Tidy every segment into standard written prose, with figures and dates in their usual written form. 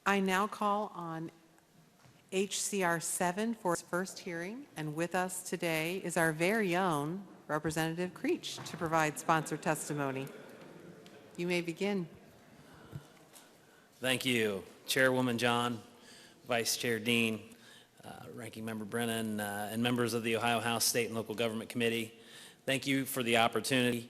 I now call on HCR 7 for its first hearing, and with us today is our very own Representative Creech to provide sponsor testimony. You may begin. Thank you, Chairwoman John, Vice Chair Dean, Ranking Member Brennan, and members of the Ohio House State and Local Government Committee. Thank you for the opportunity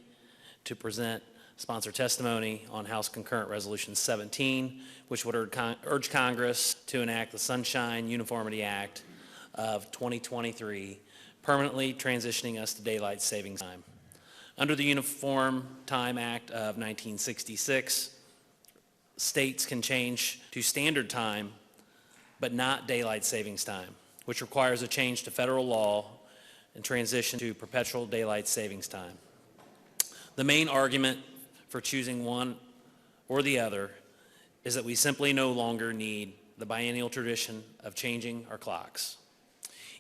to present sponsor testimony on House Concurrent Resolution 17, which would urge Congress to enact the Sunshine Uniformity Act of 2023, permanently transitioning us to daylight savings time. Under the Uniform Time Act of 1966, states can change to standard time, but not daylight savings time, which requires a change to federal law and transition to perpetual daylight savings time. The main argument for choosing one or the other is that we simply no longer need the biennial tradition of changing our clocks.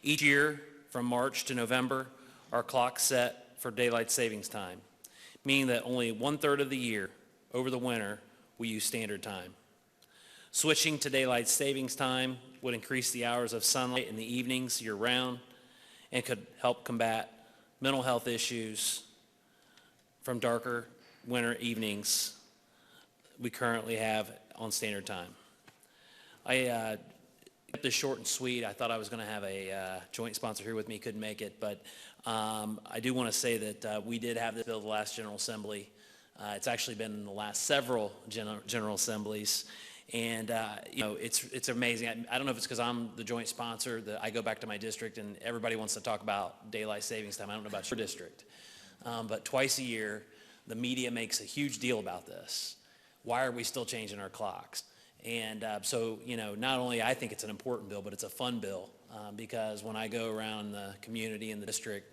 Each year, from March to November, our clock's set for daylight savings time, meaning that only 1/3 of the year, over the winter, we use standard time. Switching to daylight savings time would increase the hours of sunlight in the evenings year-round and could help combat mental health issues from darker winter evenings we currently have on standard time. I kept this short and sweet. I thought I was going to have a joint sponsor here with me, couldn't make it, but I do want to say that we did have this bill the last General Assembly. It's actually been in the last several General Assemblies, and you know, it's amazing. I don't know if it's because I'm the joint sponsor that I go back to my district and everybody wants to talk about daylight savings time. I don't know about your district, but twice a year the media makes a huge deal about this. Why are we still changing our clocks? And so, you know, not only I think it's an important bill, but it's a fun bill because when I go around the community and the district,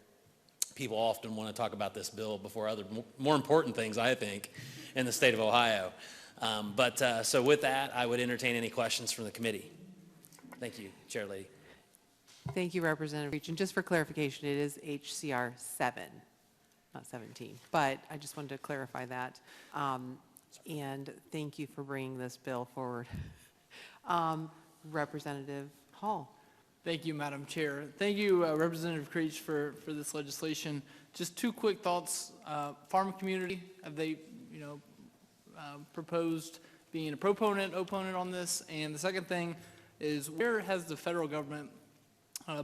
people often want to talk about this bill before other more important things, I think, in the state of Ohio. So with that, I would entertain any questions from the committee. Thank you, Chair Lady. Thank you, Representative Creech. And just for clarification, it is HCR 7, not 17. But I just wanted to clarify that. And thank you for bringing this bill forward. Representative Hall. Thank you, Madam Chair. Thank you, Representative Creech, for this legislation. Just two quick thoughts. Farm community, have they, proposed being a proponent, opponent on this? And the second thing is, where has the federal government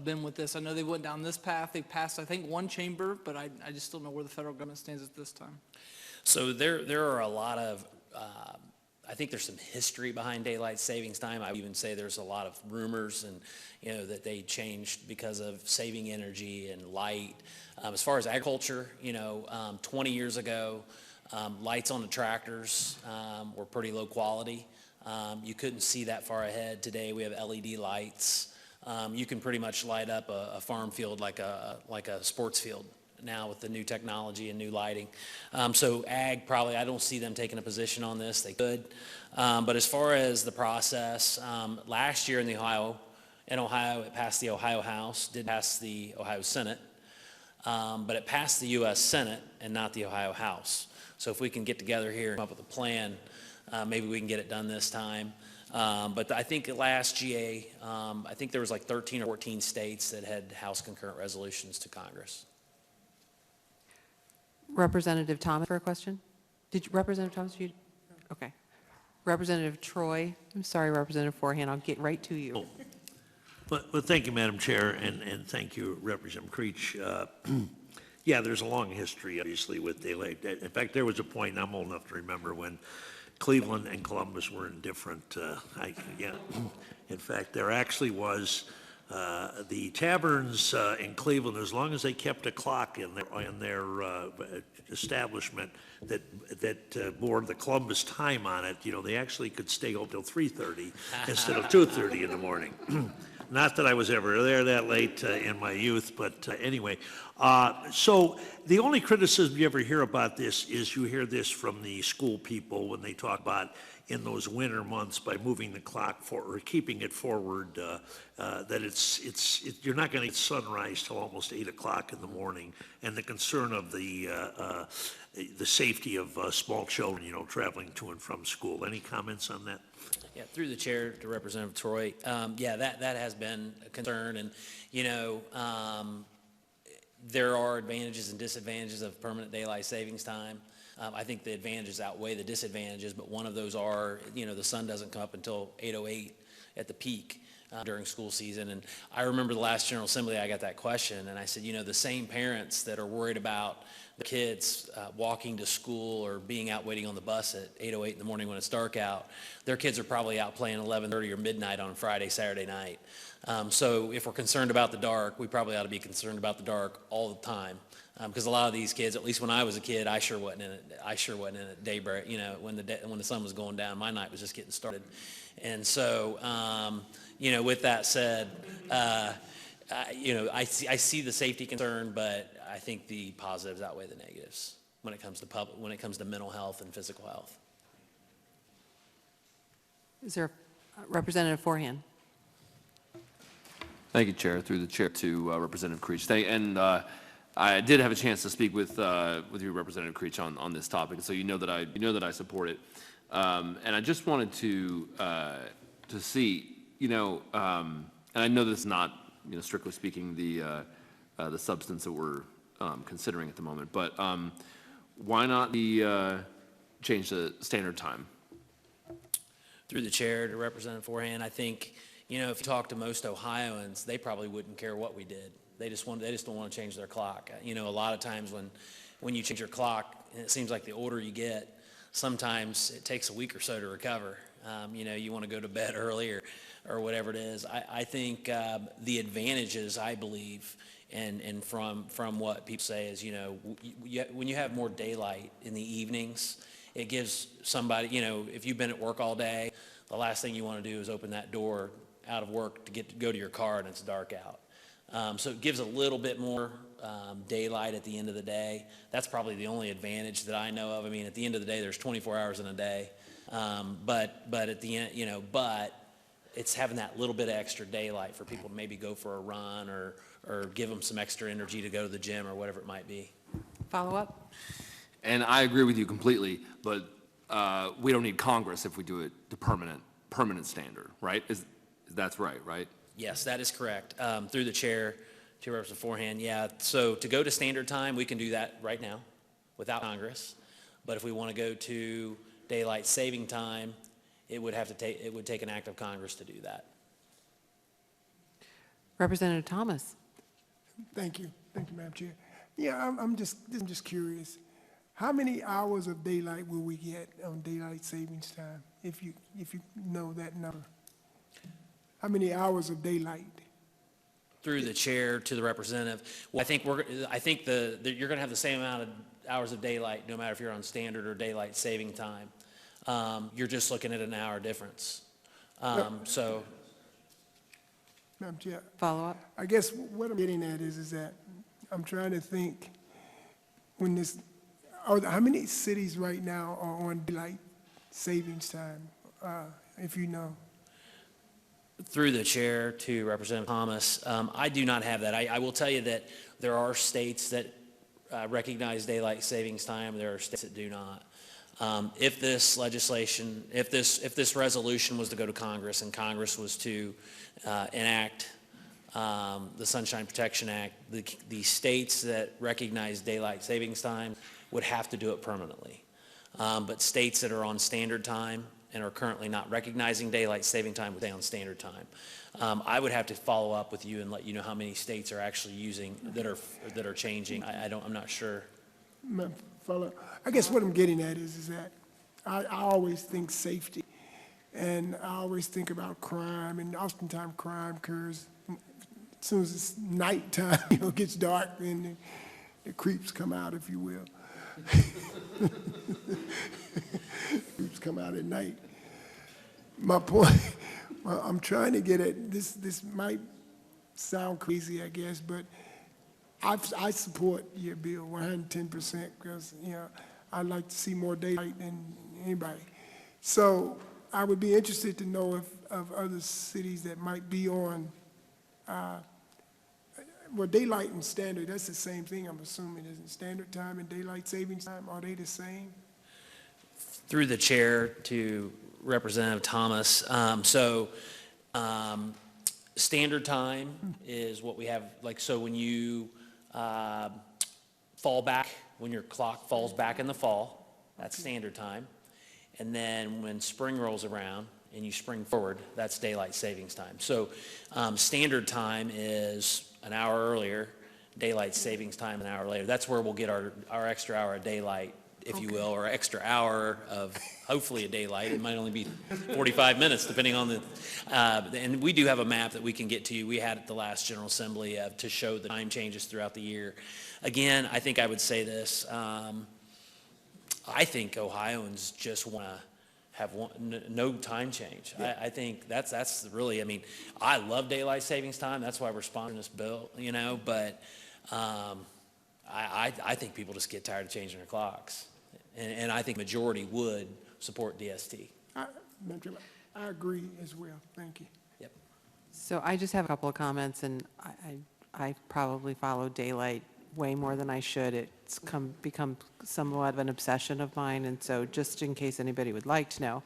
been with this? I know they went down this path. They passed, I think, one chamber, but I just don't know where the federal government stands at this time. So there are a lot of, I think there's some history behind daylight savings time. I would even say there's a lot of rumors and, that they changed because of saving energy and light. As far as agriculture, 20 years ago, lights on the tractors were pretty low quality. You couldn't see that far ahead. Today we have LED lights. You can pretty much light up a farm field like a sports field now with the new technology and new lighting. So ag, probably, I don't see them taking a position on this. They could. But as far as the process, last year in Ohio, it passed the Ohio House, did pass the Ohio Senate, but it passed the U.S. Senate and not the Ohio House. So if we can get together here and come up with a plan, maybe we can get it done this time. But I think last GA, I think there was like 13 or 14 states that had House concurrent resolutions to Congress. Representative Thomas for a question? Representative Thomas, okay. Representative Troy, I'm sorry, Representative Forehand, I'll get right to you. Well, thank you, Madam Chair, and thank you, Representative Creech. Yeah, there's a long history, obviously, with daylight. In fact, there was a point, and I'm old enough to remember, when Cleveland and Columbus were in different, in fact, there actually was the taverns in Cleveland, as long as they kept a clock in their establishment that bore the Columbus time on it, they actually could stay open till 3:30 instead of 2:30 in the morning. Not that I was ever there that late in my youth, but anyway, So the only criticism you ever hear about this is you hear this from the school people when they talk about in those winter months by moving the clock forward or keeping it forward, that you're not going to get sunrise till almost 8 o'clock in the morning, and the concern of the safety of small children, traveling to and from school. Any comments on that? Yeah, through the chair to Representative Troy. Yeah, that has been a concern, and there are advantages and disadvantages of permanent daylight savings time. I think the advantages outweigh the disadvantages, but one of those are, the sun doesn't come up until 8:08 at the peak during school season. And I remember the last General Assembly, I got that question, and I said, the same parents that are worried about the kids walking to school or being out waiting on the bus at 8:08 in the morning when it's dark out, their kids are probably out playing 11:30 or midnight on Friday, Saturday night. So if we're concerned about the dark, we probably ought to be concerned about the dark all the time. Because a lot of these kids, at least when I was a kid, I sure wasn't in it. I sure wasn't in it daybreak. When the sun was going down, my night was just getting started. And so, with that said, I see the safety concern, but I think the positives outweigh the negatives when it comes to mental health and physical health. Is there Representative Forehand? Thank you, Chair. Through the chair to Representative Creech. I did have a chance to speak with you, Representative Creech, on this topic, so you know that I support it. And I just wanted to see, and I know this is not, strictly speaking, the substance that we're considering at the moment, but why not change the standard time? Through the chair to Representative Forehand, I think, if you talk to most Ohioans, they probably wouldn't care what we did. They just don't want to change their clock. A lot of times when you change your clock, and it seems like the older you get, sometimes it takes a week or so to recover. You want to go to bed early or whatever it is. I think the advantages, I believe, and from what people say is, when you have more daylight in the evenings, it gives somebody, if you've been at work all day, the last thing you want to do is open that door out of work to go to your car and it's dark out. So it gives a little bit more daylight at the end of the day. That's probably the only advantage that I know of. I mean, at the end of the day, there's 24 hours in a day. But at the end, but it's having that little bit of extra daylight for people to maybe go for a run or give them some extra energy to go to the gym or whatever it might be. Follow up? And I agree with you completely, but we don't need Congress if we do it to permanent standard, right? That's right? Yes, that is correct. Through the chair to Representative Forehand, yeah. So to go to standard time, we can do that right now without Congress. But if we want to go to daylight saving time, it would take an act of Congress to do that. Representative Thomas? Thank you, Madam Chair. Yeah, I'm just curious. How many hours of daylight will we get on daylight savings time, if you know that number? How many hours of daylight? Through the chair to the representative, well, I think you're going to have the same amount of hours of daylight, no matter if you're on standard or daylight saving time. You're just looking at an hour difference. So, Madam Chair, Follow up? I guess what I'm getting at is that I'm trying to think how many cities right now are on daylight savings time, if you know? through the chair to Representative Thomas, I do not have that. I will tell you that there are states that recognize daylight savings time. There are states that do not. If this legislation, if this resolution was to go to Congress and Congress was to enact the Sunshine Protection Act, the states that recognize daylight savings time would have to do it permanently. But states that are on standard time and are currently not recognizing daylight saving time would stay on standard time. I would have to follow up with you and let you know how many states are actually using that are changing. I'm not sure. I guess what I'm getting at is that I always think safety, and I always think about crime, and oftentimes crime occurs as soon as it's nighttime. It gets dark, and the creeps come out, if you will. Creeps come out at night. My point, I'm trying to get at this. This might sound crazy, I guess, but I support your bill 110% because, you know, I'd like to see more daylight than anybody. So I would be interested to know if, of other cities that might be on, well, daylight and standard, that's the same thing, I'm assuming, isn't standard time and daylight savings time, are they the same? Through the chair to Representative Thomas. Standard time is what we have, like, so when you fall back, when your clock falls back in the fall, that's standard time. And then when spring rolls around and you spring forward, that's daylight savings time. So standard time is an hour earlier, daylight savings time an hour later. That's where we'll get our extra hour of daylight, if you will, or extra hour of hopefully a daylight. It might only be 45 minutes depending on the, and we do have a map that we can get to you. We had at the last General Assembly to show the time changes throughout the year. Again, I think I would say this, I think Ohioans just want to have no time change. Yeah. I think that's really, I mean, I love daylight savings time. That's why we're sponsoring this bill, you know, but I think people just get tired of changing their clocks. And I think majority would support DST. I agree as well. Thank you. Yep. So I just have a couple of comments, and I probably follow daylight way more than I should. It's become somewhat of an obsession of mine, and so just in case anybody would like to know,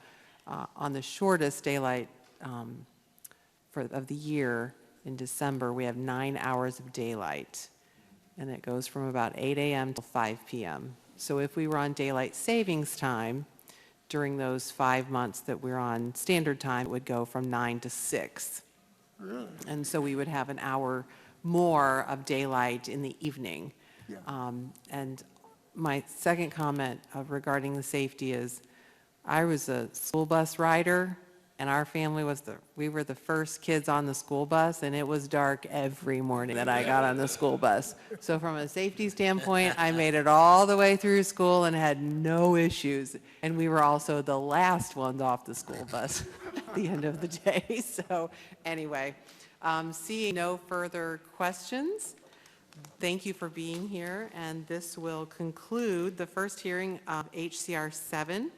on the shortest daylight of the year in December, we have 9 hours of daylight, and it goes from about 8 a.m. till 5 p.m. So if we were on daylight savings time during those 5 months that we're on standard time, it would go from 9 to 6. Really? And so we would have an hour more of daylight in the evening. Yeah. And my second comment regarding the safety is, I was a school bus rider, and our family we were the first kids on the school bus, and it was dark every morning that I got on the school bus. So from a safety standpoint, I made it all the way through school and had no issues. And we were also the last ones off the school bus at the end of the day. So anyway, seeing no further questions, thank you for being here, and this will conclude the first hearing of HCR 7.